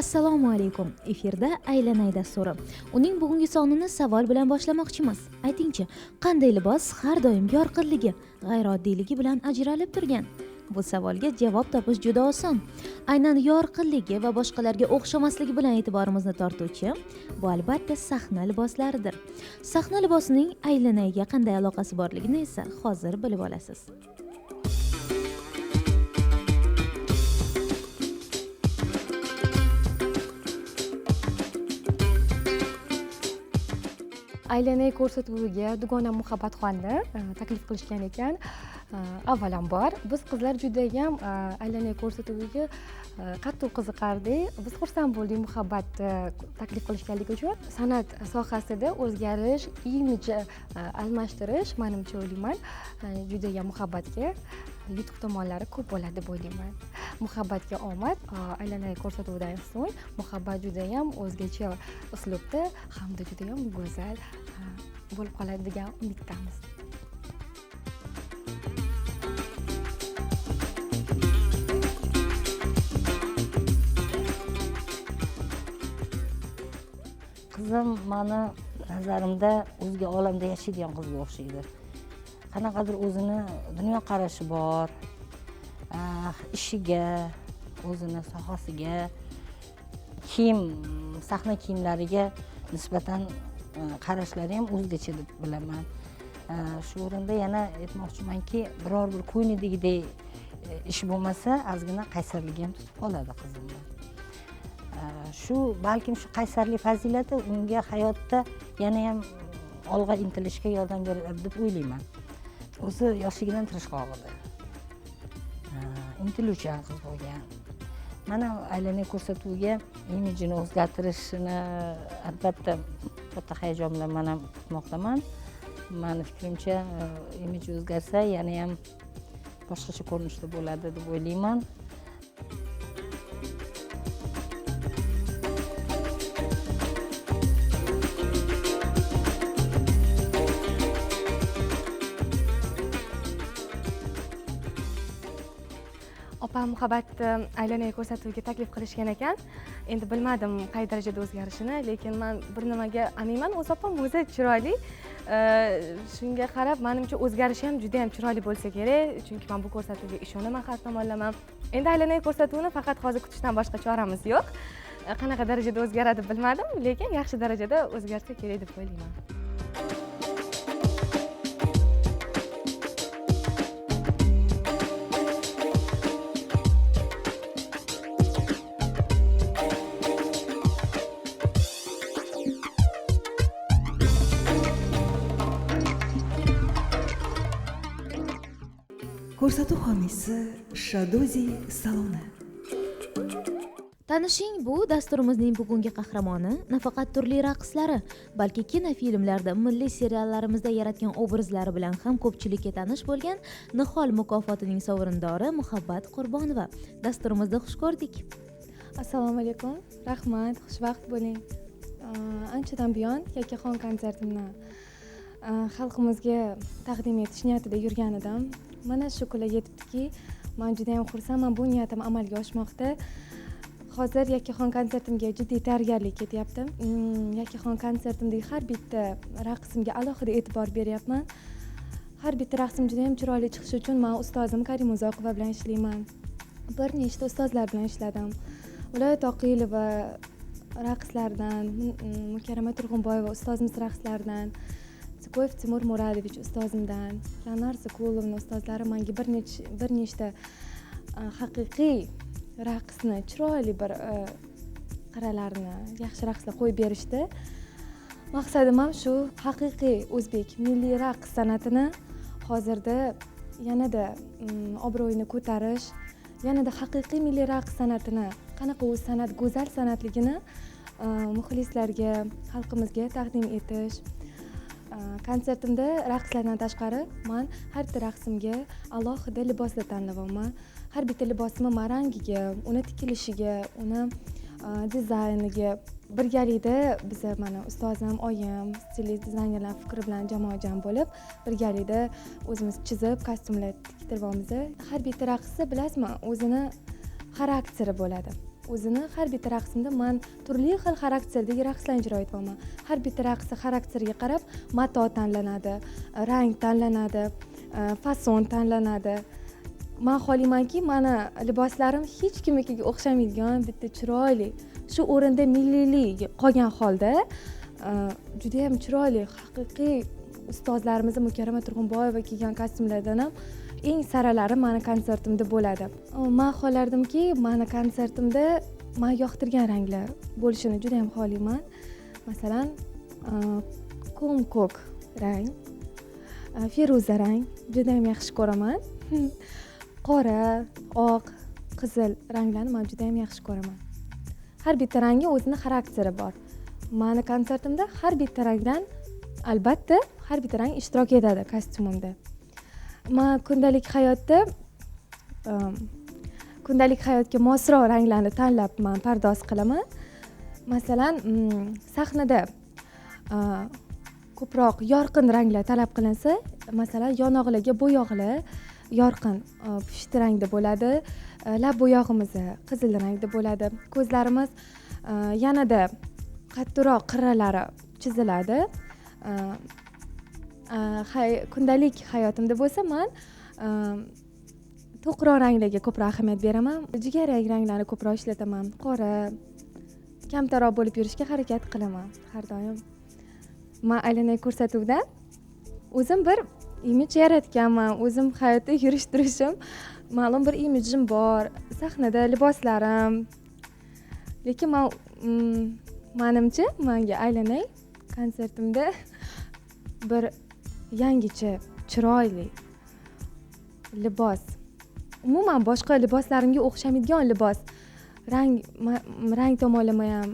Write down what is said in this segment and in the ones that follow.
Assalomu alaykum. Efirda Aylanay dasturi. Uning bugungi sonini savol bilan boshlamoqchimiz. Aytingchi, qanday libos har doim yorqinligi, g'ayrioddiyligi bilan ajralib turgan? Bu savolga javob topish juda oson. Aynan yorqinligi va boshqalarga o'xshamasligi bilan e'tiborimizni tortuvchi bu albatta sahna liboslaridir. Sahna libosining Aylanayga qanday aloqasi borligini esa hozir bilib olasiz. Aylanay ko'rsatuviga Dugona muhabbatxonni taklif qilishgan ekan. Avvalambor biz qizlar judayam Aylanay ko'rsatuviga qattiq qiziqardik. Biz xursand bo'ldik muhabbat taklif qilishganligi uchun. San'at sohasida o'zgarish, imij almashtirish menimcha o'ylayman judayam muhabbatga yutuq tomonlari ko'p bo'ladi deb o'ylayman. Muhabbatga omad. Aylanay ko'rsatuvidan so'ng muhabbat judayam o'zgacha uslubda hamda judayam go'zal bo'lib qoladi degan umiddamiz. Qizim meni nazarimda o'zga olamda yashaydigan qizga o'xshaydi. Qanaqadir o'zini dunyoqarashi bor, ishiga, o'zini sohasiga, sahna kiyimlariga nisbatan qarashlari ham o'zgacha deb bilaman. Shu o'rinda yana aytmoqchimanki, biror bir ko'ngildagidek ish bo'lmasa, ozgina qaysarligi ham tutib qoladi qizimni. Balkim shu qaysarlik fazilati unga hayotda yana ham olg'a intilishga yordam beradi deb o'ylayman. O'zi yoshligidan tirishqoq edi. Intiluvchan qiz bo'lgan. Mana Aylanay ko'rsatuviga imijini o'zgartirishini albatta katta hayajon bilan men ham kutmoqdaman. Meni fikrimcha, imij o'zgarsa, yana ham boshqacha ko'rinishda bo'ladi deb o'ylayman. Opam muhabbat Aylanay ko'rsatuviga taklif qilishgan ekan. Endi bilmadim qay darajada o'zgarishini, lekin men bir nimaga aminman, o'z opam o'zi chiroyli. Shunga qarab, menimcha o'zgarishi ham juda ham chiroyli bo'lsa kerak, chunki men bu ko'rsatuvga ishonaman har tomonlama. Endi Aylanay ko'rsatuvini faqat hozir kutishdan boshqa choramiz yo'q. Qanaqa darajada o'zgaradi bilmadim, lekin yaxshi darajada o'zgarsa kerak deb o'ylayman. Ko'rsatuv homiysi Shadozi saloni. Tanishing, bu dasturimizning bugungi qahramoni nafaqat turli raqslari, balki kinofilmlarda, milliy seriallarimizda yaratgan obrazlari bilan ham ko'pchilikka tanish bo'lgan Nihol mukofotining sovrindori Muhabbat Qurbonova. Dasturimizda xush ko'rdik. Assalomu alaykum. Rahmat, xushvaqt bo'ling. Anchadan buyon Yakkaxon konsertimni xalqimizga taqdim etish niyatida yurgan edim. Mana shu kunga yetibdiki, men juda ham xursandman, bu niyatim amalga oshmoqda. Hozir Yakkaxon konsertimga jiddiy tayyorgarlik ketyapti. Yakkaxon konsertimdagi har bitta raqsimga alohida e'tibor beryapman. Har bitta raqsim juda ham chiroyli chiqishi uchun men ustozim Karim Uzoqova bilan ishlayman. Bir nechta ustozlar bilan ishladim. Viloyat Oqilova raqslardan, Mukarrama Turg'unboyeva ustozimiz raqslaridan, Zikoyev Timur Muradovich ustozimdan, Ranar Zikulovning ustozlari menga bir nechta haqiqiy raqsni, chiroyli bir qaralarni, yaxshi raqslar qo'yib berishdi. Maqsadim ham shu, haqiqiy o'zbek milliy raqs san'atini hozirda yanada obro'yini ko'tarish, yanada haqiqiy milliy raqs san'atini, qanaqa u san'at go'zal san'atligini muxlislarga, xalqimizga taqdim etish. Konsertimda raqslardan tashqari men har bitta raqsimga alohida liboslar tanlayapman. Har bitta libosimni rangiga, uni tikilishiga, uni dizayniga birgalikda biz mana ustozim, oyim, stilist dizaynerlar fikri bilan jamoajam bo'lib, birgalikda o'zimiz chizib, kostyumlar tiktiryapmiz. Har bitta raqsda bilasizmi, o'zini xarakteri bo'ladi. o'zini har bitta raqsimda man turli xil xarakterdagi raqslarni ijro etyapman. Har bitta raqsni xarakteriga qarab mato tanlanadi, rang tanlanadi, fason tanlanadi. Man xohlaymanki, mani liboslarim hech kimnikiga o'xshamaydigan, bitta chiroyli, shu o'rinda milliylik qolgan holda juda ham chiroyli, haqiqiy ustozlarimiz Mukarrama Turg'unboyeva kiygan kostyumlardan ham eng saralari mani konsertimda bo'ladi. Men xohlardimki, mani konsertimda men yoqtirgan ranglar bo'lishini juda ham xohlayman. Masalan, ko'k rang, feruza rang juda ham yaxshi ko'raman. Qora, oq, qizil ranglarni men juda ham yaxshi ko'raman. Har bitta rangga o'zining xarakteri bor. Mani konsertimda har bitta rangdan albatta har bitta rang ishtirok etadi kostyumimda. Men kundalik hayotga mosroq ranglarni tanlab men pardoz qilaman. Masalan, sahnada ko'proq yorqin ranglar talab qilinsa, masalan, yonoqlarga bo'yoqli yorqin pushti rangda bo'ladi, lab bo'yog'imiz qizil rangda bo'ladi, ko'zlarimiz yanada qattiqroq qirralari chiziladi. Kundalik hayotimda bo'lsa, men to'qroq ranglarga ko'proq ahamiyat beraman. Jigarrang ranglarni ko'proq ishlataman. Qora, kamtaroq bo'lib yurishga harakat qilaman har doim. Men aylanay ko'rsatuvda o'zim bir imij yaratganman. O'zim hayotda yurish turishim, ma'lum bir imijim bor. Sahnada liboslarim. Lekin menimcha, menga aylanay konsertimda bir yangicha, chiroyli libos. Umuman boshqa liboslarimga o'xshamaydigan libos. Rang tomonlama ham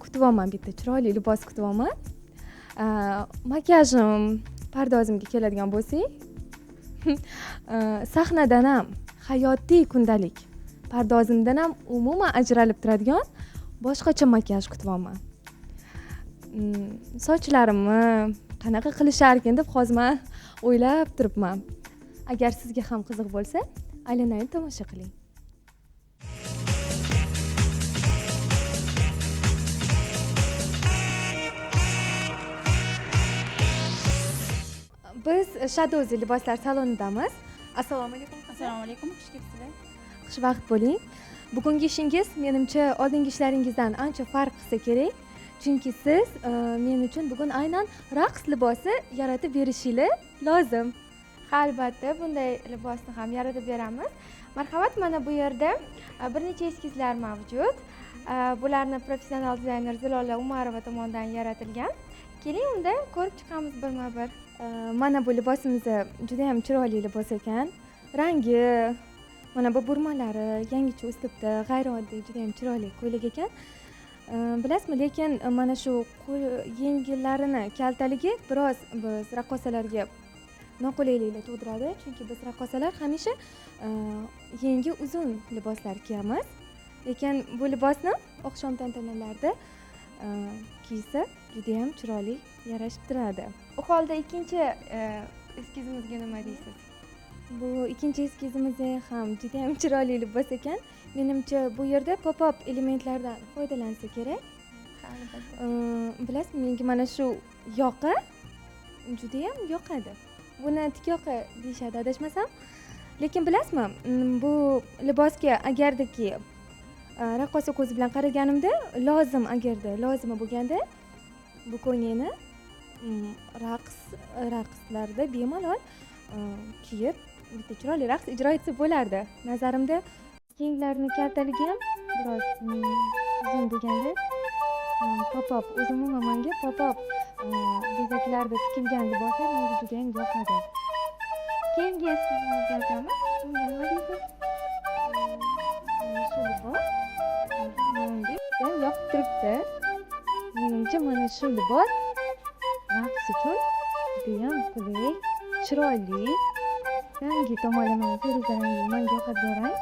kutyapman, bitta chiroyli libos kutyapman. Makiyajim, pardozimga keladigan bo'lsak, sahnadan ham, hayotiy kundalik pardozimdan ham umuman ajralib turadigan boshqacha makiyaj kutyapman. Sochlarimni qanaqa qilisharkin deb hozir men o'ylab turibman. Agar sizga ham qiziq bo'lsa, aylanayni tomosha qiling. Biz Shadozi liboslar salonidamiz. Assalomu alaykum. Assalomu alaykum, xush kelibsizlar. Xushvaqt bo'ling. Bugungi ishingiz menimcha oldingi ishlaringizdan ancha farq qilsa kerak. Chunki siz men uchun bugun aynan raqs libosi yaratib berishingiz lozim. Ha, albatta, bunday libosni ham yaratib beramiz. Marhamat, mana bu yerda bir necha eskizlar mavjud. Bularni professional dizayner Zilola Umarova tomonidan yaratilgan. Keling, unda ko'rib chiqamiz birma-bir. Mana bu libosimiz juda ham chiroyli libos ekan. Rangi, mana bu burmalari yangicha uslubda, g'ayrioddiy, juda ham chiroyli ko'ylak ekan. Bilasizmi, lekin mana shu yengillarini kaltaligi biroz biz raqqosalarga noqulayliklar tug'diradi. Chunki biz raqqosalar hamisha yengi uzun liboslar kiyamiz. Lekin bu libosni oqshom tantanalarida kiysa juda ham chiroyli yarashib turadi. U holda ikkinchi eskizimizga nima deysiz? Bu ikkinchi eskizimiz ham juda ham chiroyli libos ekan. Menimcha bu yerda pop-up elementlardan foydalansa kerak. Ha, albatta. Bilasizmi, menga mana shu yoqa juda ham yoqadi. Buni tikyoqa deyishadi adashmasam. Lekin bilasizmi, bu libosga agardaki raqqosa ko'zi bilan qaraganimda, lozima bo'lganda bu ko'ylakni raqslarda bemalol kiyib bitta chiroyli raqs ijro etsa bo'lardi. Nazarimda kenglarni kaltaligi ham biroz uzun bo'lganda pop-up, o'zim menga pop-up bezaklarda tikilgan liboslar menga juda ham yoqadi. Keyingi eskizimizga o'tamiz. Bunga nima deysiz? Shu libos menga juda yoqib turibdi. Menimcha mana shu libos raqs uchun juda ham qulay, chiroyli, rangi tomonlama feruza rangi menga yoqadigan rang.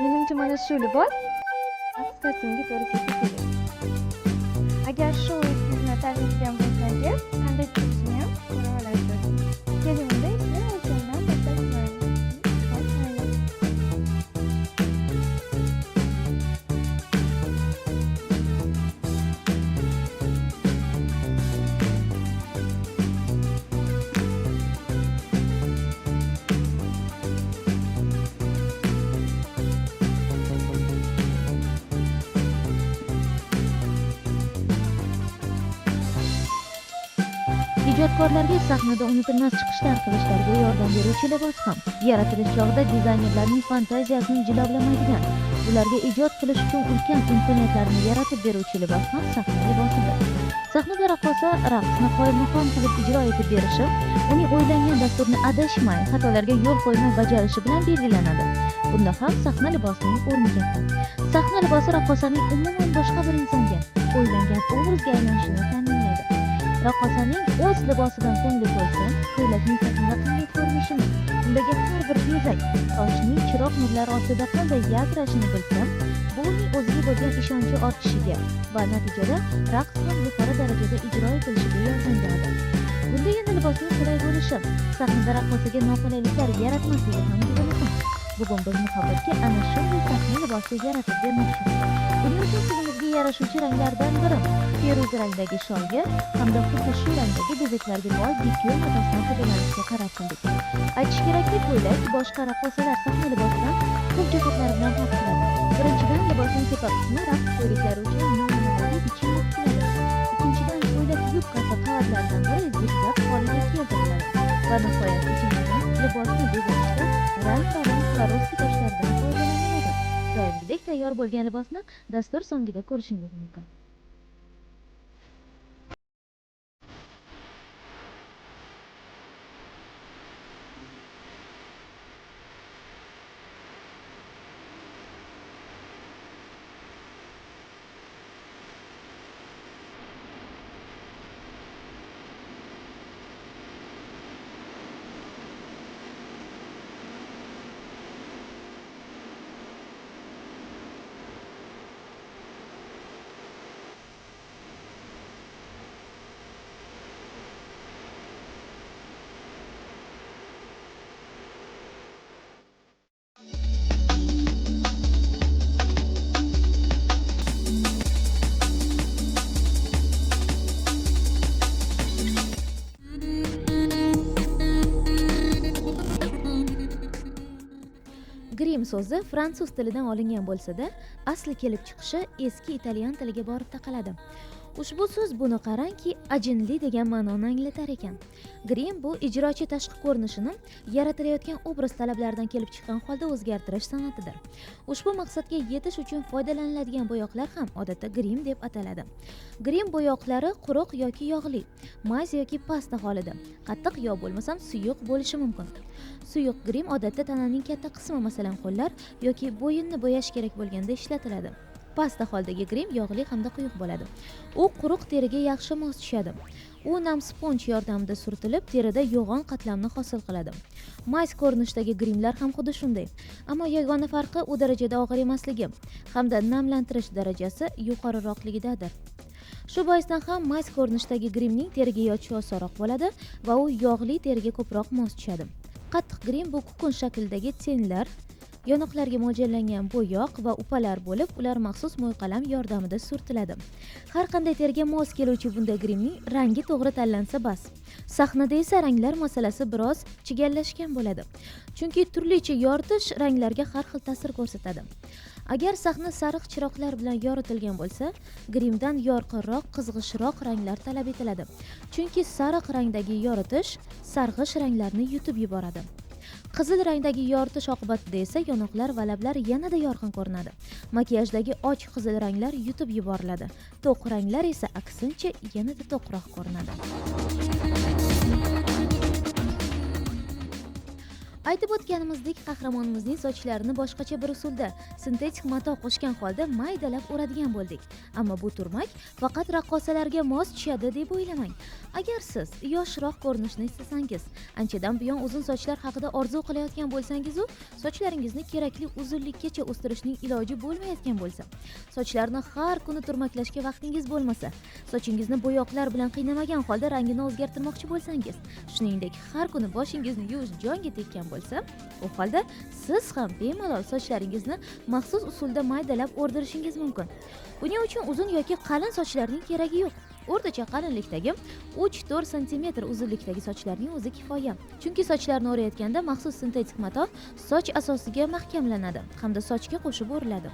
Menimcha mana shu libos raqs kostyumiga to'g'ri kelsa kerak. Agar shu eskizni tanlagan bo'lsangiz, qanday chiqishini ham ko'ra olasiz. Keling, unda o'lchamdan boshlaymiz. ijodkorlarga sahnada unutilmas chiqishlar qilishlariga yordam beruvchi libos ham yaratilish chog'ida dizaynerlarning fantaziyasini jilovlamaydigan, ularga ijod qilish uchun ulkan imkoniyatlarni yaratib beruvchi libos ham sahna libosidir. Sahnada raqqosa raqsni qoyilmaqom qilib ijro etib berishi, uning o'ylangan dasturni adashmay, xatolarga yo'l qo'ymay bajarishi bilan belgilanadi. Bunda ham sahna libosining o'rni katta. Sahna libosi raqqosaning umuman boshqa bir insonga, o'ylangan obrazga aylanishini ta'minlaydi. Raqqosaning o'z libosidan ko'ngli to'lsa, ko'ylakning sahnada qanday ko'rinishini, undagi har bir bezak, toshning chiroq nurlari ostida qanday yaltirashini bilsa, bu uning o'ziga bo'lgan ishonchi ortishiga va natijada raqs ham yuqori darajada ijro etilishiga yordam beradi. Bunda yana libosning qulay bo'lishi, sahnada raqqosaga noqulayliklar yaratmasligi ham juda muhim. Bugun biz muhabbatga ana shunday sahna libosi yaratib bermoqchimiz. Buning uchun sizimizga yarashuvchi ranglardan biri feruza rangdagi sholga hamda xuddi shu rangdagi bezaklarga boy dikyon matosidan foydalanishga qaror qildik. Aytish kerakki, ko'ylak boshqa raqqosalar sahna libosidan ko'p jihatlari bilan farq qiladi. Birinchidan, libosning tepa qismi raqs ko'ylaklari uchun nominaliy bichimda tikiladi. Ikkinchidan, ko'ylak yubkasi qavatlaridan biri zigzag holida keltiriladi. Va nihoyat uchinchidan, libosni bezashda rang-barang Swarovski toshlardan foydalaniladi. Doimgidek tayyor bo'lgan libosni dastur so'ngida ko'rishingiz mumkin. Grim so'zi fransuz tilidan olingan bo'lsa-da, asli kelib chiqishi eski italyan tiliga borib taqaladi. Ushbu so'z buni qarangki, ajinli degan ma'noni anglatar ekan. Grim bu ijrochi tashqi ko'rinishini yaratilayotgan obraz talablaridan kelib chiqqan holda o'zgartirish san'atidir. Ushbu maqsadga yetish uchun foydalaniladigan bo'yoqlar ham odatda grim deb ataladi. Grim bo'yoqlari quruq yoki yog'li, mayz yoki pasta holida, qattiq yo bo'lmasam suyuq bo'lishi mumkin. Suyuq grim odatda tananing katta qismi, masalan qo'llar yoki bo'yinni bo'yash kerak bo'lganda ishlatiladi. Pasta holdagi grim yog'li hamda quyuq bo'ladi. U quruq teriga yaxshi mos tushadi. U nam sponj yordamida surtilib, terida yo'g'on qatlamni hosil qiladi. Mayz ko'rinishdagi grimlar ham xuddi shunday. Ammo yagona farqi u darajada og'ir emasligi hamda namlantirish darajasi yuqoriroqligidadir. Shu boisdan ham mayz ko'rinishdagi grimning teriga yotishi osonroq bo'ladi va u yog'li teriga ko'proq mos tushadi. Qattiq grim bu kukun shaklidagi tenlar, yonoqlarga mo'ljallangan bo'yoq va upalar bo'lib, ular maxsus mo'yqalam yordamida surtiladi. Har qanday teriga mos keluvchi bunday grimning rangi to'g'ri tanlansa bas. Sahnada esa ranglar masalasi biroz chigallashgan bo'ladi. Chunki turlicha yoritish ranglarga har xil ta'sir ko'rsatadi. Agar sahna sariq chiroqlar bilan yoritilgan bo'lsa, grimdan yorqinroq, qizg'ishroq ranglar talab etiladi. Chunki sariq rangdagi yoritish sarg'ish ranglarni yutib yuboradi. Qizil rangdagi yoritish oqibatida esa yonoqlar va lablar yanada yorqin ko'rinadi. Makiyajdagi och qizil ranglar yutib yuboriladi. To'q ranglar esa aksincha yanada to'qroq ko'rinadi. Aytib o'tganimizdek, qahramonimizning sochlarini boshqacha bir usulda sintetik mato qo'shgan holda maydalab o'radigan bo'ldik. Ammo bu turmak faqat raqqosalarga mos tushadi deb o'ylamang. Agar siz yoshroq ko'rinishni istasangiz, anchadan buyon uzun sochlar haqida orzu qilayotgan bo'lsangiz, sochlaringizni kerakli uzunlikkacha o'stirishning iloji bo'lmayotgan bo'lsa, sochlarni har kuni turmaklashga vaqtingiz bo'lmasa, sochingizni bo'yoqlar bilan qiynamagan holda rangini o'zgartirmoqchi bo'lsangiz, shuningdek har kuni boshingizni yuvish jonga tekkan bo'lsa, u holda siz ham bemalol sochlaringizni maxsus usulda maydalab o'rdirishingiz mumkin. Buning uchun uzun yoki qalin sochlarning keragi yo'q. O'rtacha qalinlikdagi 3-4 cm uzunlikdagi sochlarning o'zi kifoya. Chunki sochlarni o'rayotganda maxsus sintetik mato soch asosiga mahkamlanadi hamda sochga qo'shib o'riladi.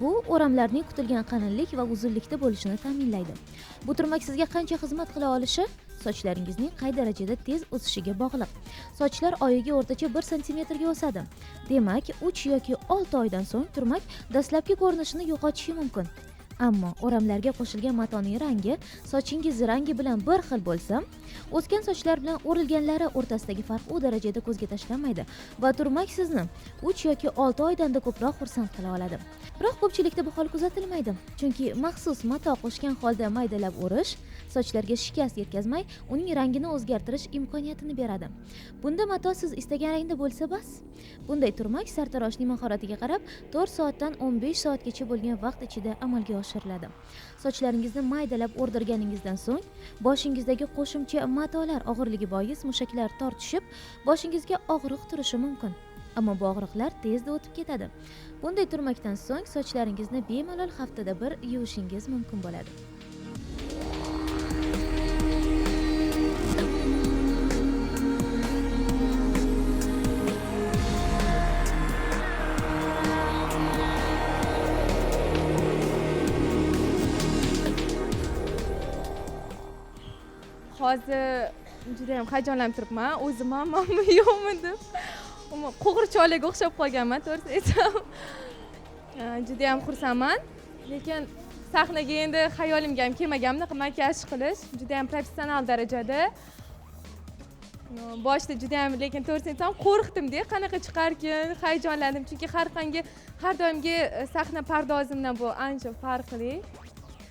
Bu o'ramlarning kutilgan qalinlik va uzunlikda bo'lishini ta'minlaydi. Bu turmak sizga qancha xizmat qila olishi sochlaringizning qay darajada tez o'sishiga bog'liq. Sochlar oyiga o'rtacha 1 santimetrga o'sadi. Demak, 3 yoki 6 oydan so'ng turmak dastlabki ko'rinishini yo'qotishi mumkin. Ammo o'ramlarga qo'shilgan matoning rangi sochingiz rangi bilan bir xil bo'lsa, o'sgan sochlar bilan o'rilganlari o'rtasidagi farq u darajada ko'zga tashlanmaydi va turmak sizni 3 yoki 6 oydan-da ko'proq xursand qila oladi. Biroq ko'pchilikda bu hol kuzatilmaydi, chunki maxsus mato qo'shgan holda maydalab o'rish sochlarga shikast yetkazmay, uning rangini o'zgartirish imkoniyatini beradi. Bunda mato siz istagan rangda bo'lsa bas. Bunday turmak sartaroshning mahoratiga qarab 4 soatdan 15 soatgacha bo'lgan vaqt ichida amalga oshiriladi. Sochlaringizni maydalab o'rdirganingizdan so'ng, boshingizdagi qo'shimcha matolar og'irligi bois mushaklar tortishib, boshingizga og'riq turishi mumkin. Ammo bu og'riqlar tezda o'tib ketadi. Bunday turmakdan so'ng sochlaringizni bemalol haftada bir yuvishingiz mumkin bo'ladi. Hozir juda ham hayajonlanib turibman. O'zim ham yo'qmi deb. Qo'g'irchoqlarga o'xshab qolganman, to'g'risi aytsam. Juda ham xursandman. Lekin sahnaga endi xayolimga ham kelmagan bunaqa makiyaj qilish. Juda ham professional darajada. Boshida juda ham, lekin to'g'risini aytsam, qo'rqdim-da, qanaqa chiqarkin, hayajonlandim. Chunki har doimgi sahna pardozimdan bu ancha farqli.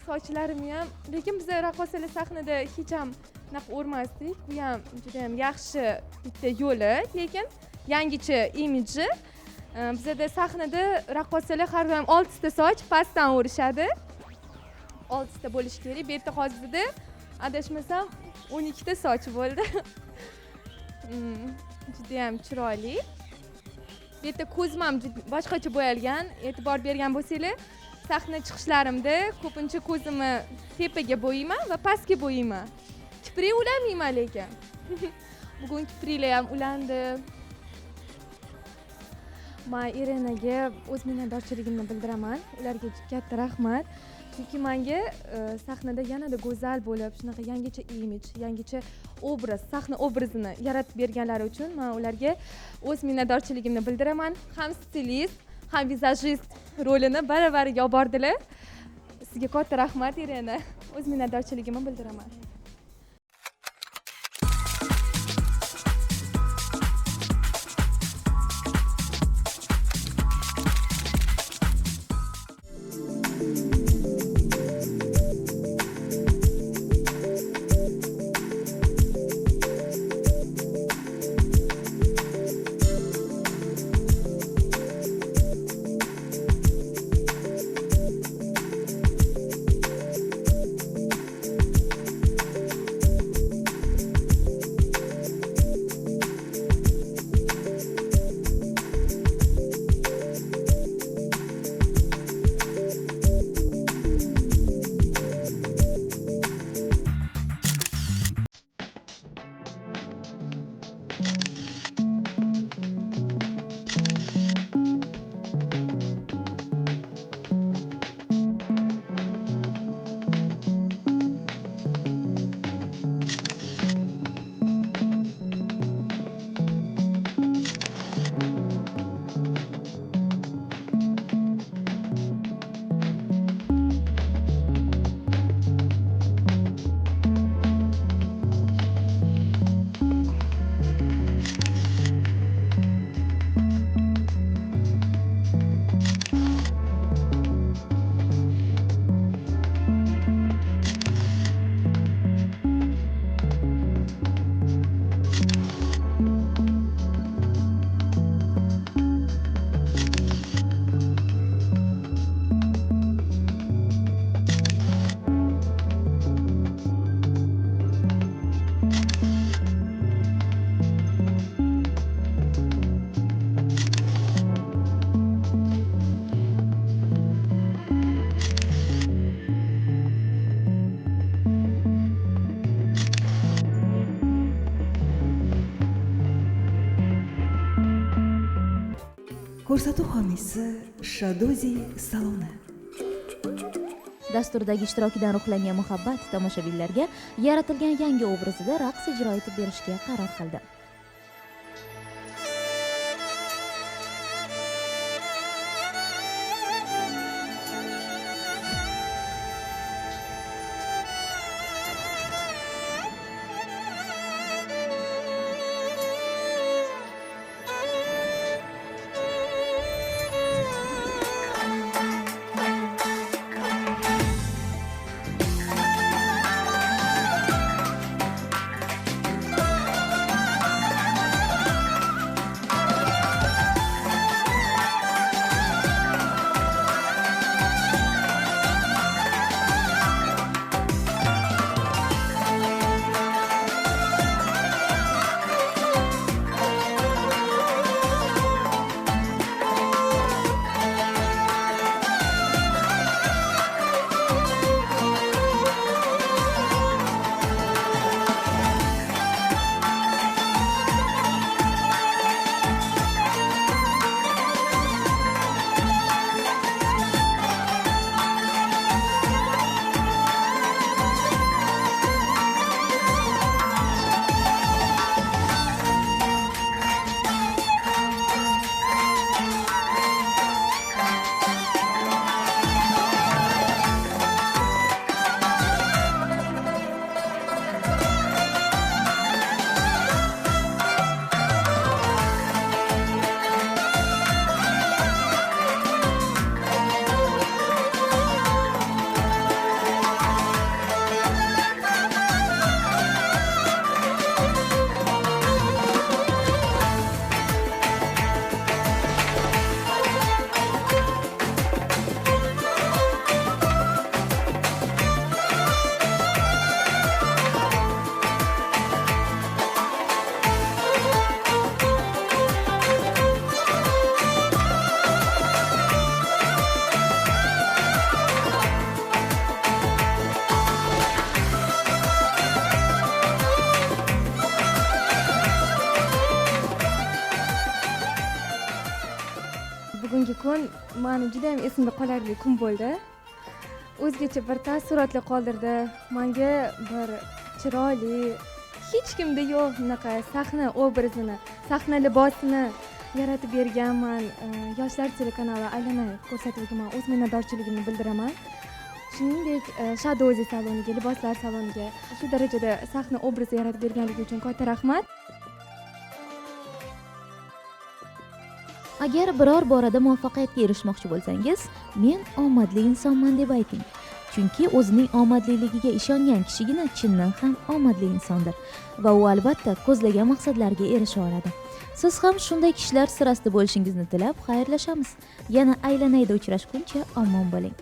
Sochlarim ham, lekin biz raqqosalar sahnada hech ham unaqa o'rmasdik. Bu ham juda ham yaxshi bitta yo'li, lekin yangicha imidji. Bizda sahnada raqqosalar har doim 6 ta soch pastdan o'rishadi. 6 ta bo'lishi kerak. Bu yerda hozirda adashmasam 12 ta soch bo'ldi. Juda ham chiroyli. Bu yerda ko'zim ham boshqacha bo'yalgan. E'tibor bergan bo'lsanglar, sahna chiqishlarimda ko'pincha ko'zimni tepaga bo'yayman va pastga bo'yayman. Kiprik ulamayman lekin. Bugun kipriklar ham ulandi. Men Irenaga o'z minnatdorchiligimni bildiraman. Ularga katta rahmat. Chunki menga sahnada yanada go'zal bo'lib, shunaqa yangicha imij, yangicha obraz, sahna obrazini yaratib berganlari uchun men ularga o'z minnatdorchiligimni bildiraman. Ham stilist, ham vizajist rolini baravar olib bordilar. Sizga katta rahmat Irena. O'z minnatdorchiligimni bildiraman. ko'rsatuv homiysi Shadozi saloni. dasturdagi ishtirokidan ruhlangan muhabbat tomoshabinlarga yaratilgan yangi obrazida raqs ijro etib berishga qaror qildi. Bugungi kun meni juda ham esimda qolarli kun bo'ldi. O'zgacha bir taassurotli qoldirdi. Menga bir chiroyli, hech kimda yo'q bunaqa sahna obrazini, sahna libosini yaratib berganman. Yoshlar telekanali aylanay ko'rsatuviga men o'z minnatdorchiligimni bildiraman. Shuningdek, Shadozi saloniga, liboslar saloniga shu darajada sahna obrazi yaratib berganligi uchun katta rahmat. Agar biror borada muvaffaqiyatga erishmoqchi bo'lsangiz, men omadli insonman deb ayting. Chunki o'zining omadliligiga ishongan kishigina chindan ham omadli insondir va u albatta ko'zlagan maqsadlariga erisha oladi. Siz ham shunday kishilar sirasida bo'lishingizni tilab, xayrlashamiz. Yana aylanayda uchrashguncha omon bo'ling.